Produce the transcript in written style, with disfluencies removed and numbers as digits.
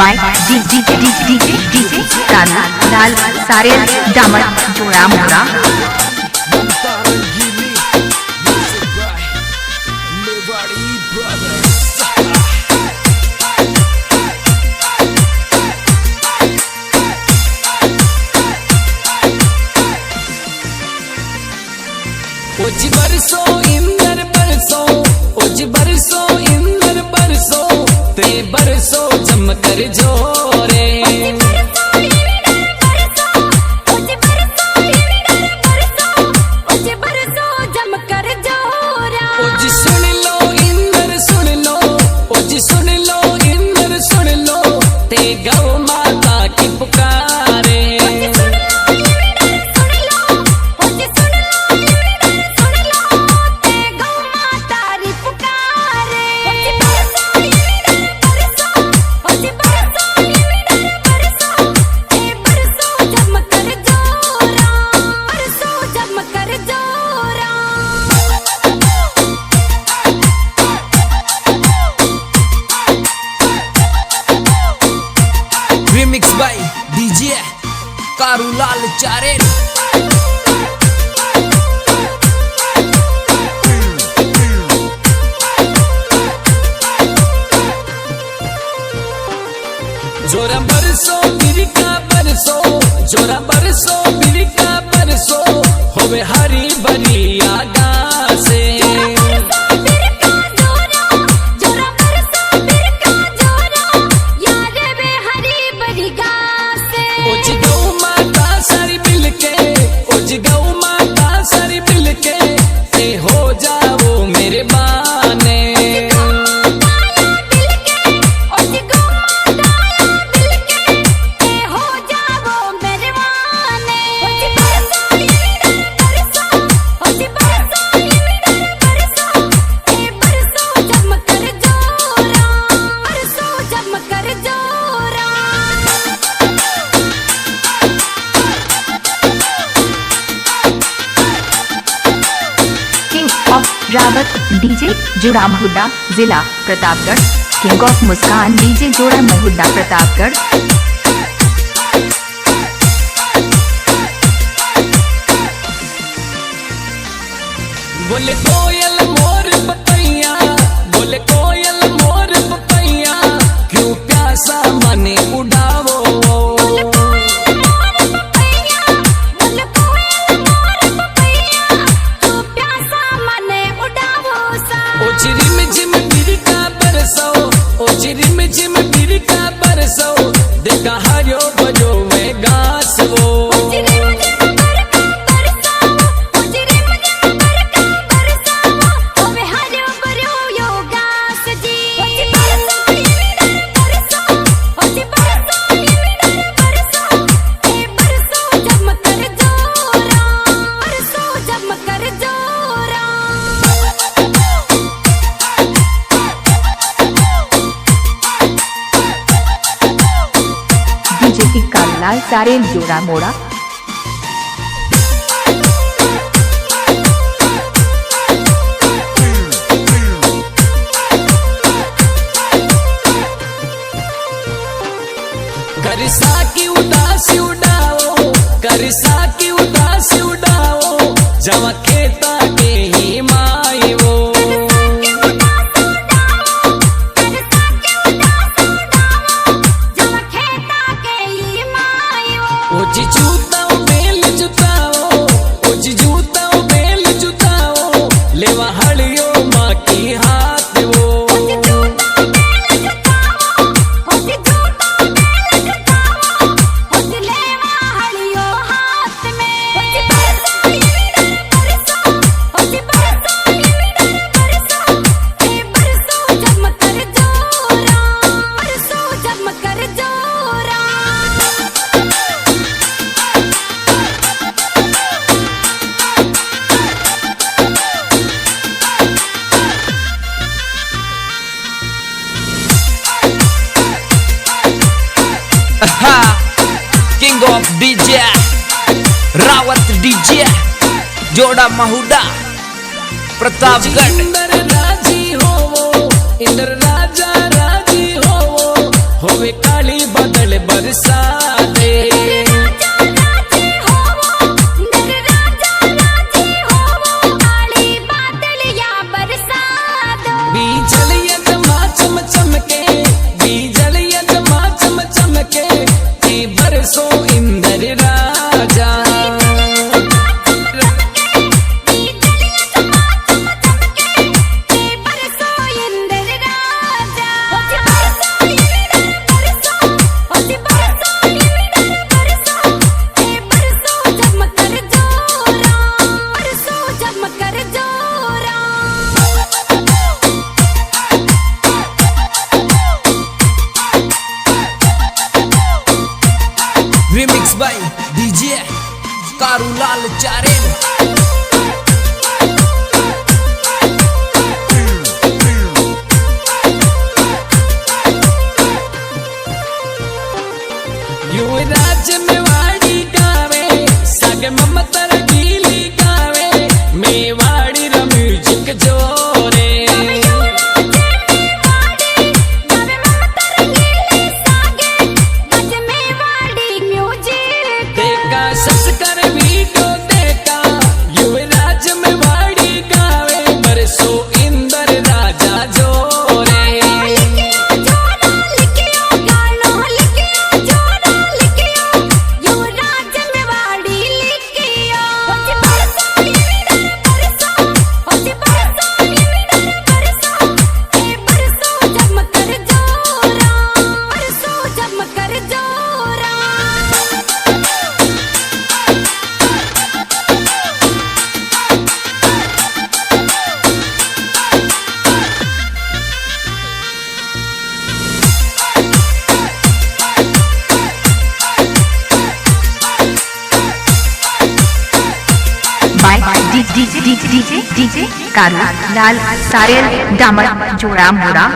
By DJ लाल सारे डामर जोड़ा मोड़ा ओज बरसो इंदर बरसो ओज बरसो इंदर बरसो ते बरसो चमकर जोरे ओज सुन लो इंदर सुन लो ओज सुन लो इंदर सुन लो ते गौ माता की पुकारे Remix by DJ Karulal Charen जोरा बरसो बिरका बरसो जोरा बरसो बिरका बरसो होवे हरी भरी आगासे ओज गौ माता सारी मिलके ओज गौ माता सारी मिलके ते हो जाओ मेरे बाने रावत डीजे जोड़ा महुड्डा जिला Pratapgarh king of Muskan DJ जोड़ा महुड्डा प्रतापगढ़ बोले कोयल मोर पतैया बोले कोयल मोर पतैया क्यों प्यासा मने उड़ावो ओज रिम झिम बिरका बरसो ओज रिम झिम बिरका बरसो देखा हरियो भजो में घास वो लाल सारे जोड़ा मोड़ा करसा की उदासी उड़ाओ करसा की उदासी उड़ाओ जवा खेता के ही माई वो ओज जूताओ बेल जुताओ ओज जूताओ बेल जुताओ लेवा हड़ियो माँ की हाथ वो king of DJ Rawat DJ जोड़ा महुड्डा प्रतापगढ़। इंदर राजी हो इंदर राजा राजी हो होवे काली बरसा दे। बीजलिया जमा चम चमके, बीजलिया जमा चम चमके, ते बरसो इंद्र राजा। Remix by DJ Karulal Charen। युवराज मेवाड़ी गावे, सागे ममता गीली गावे, मेवाड़ी रा म्यूजिक जोरे। देखा संस्कार वीडियो देखा, युवराज मेवाड़ी गावे, बरसो इंद्र राजा जोरे। DJ कारू लाल सारेल डामर जोड़ा मोड़ा।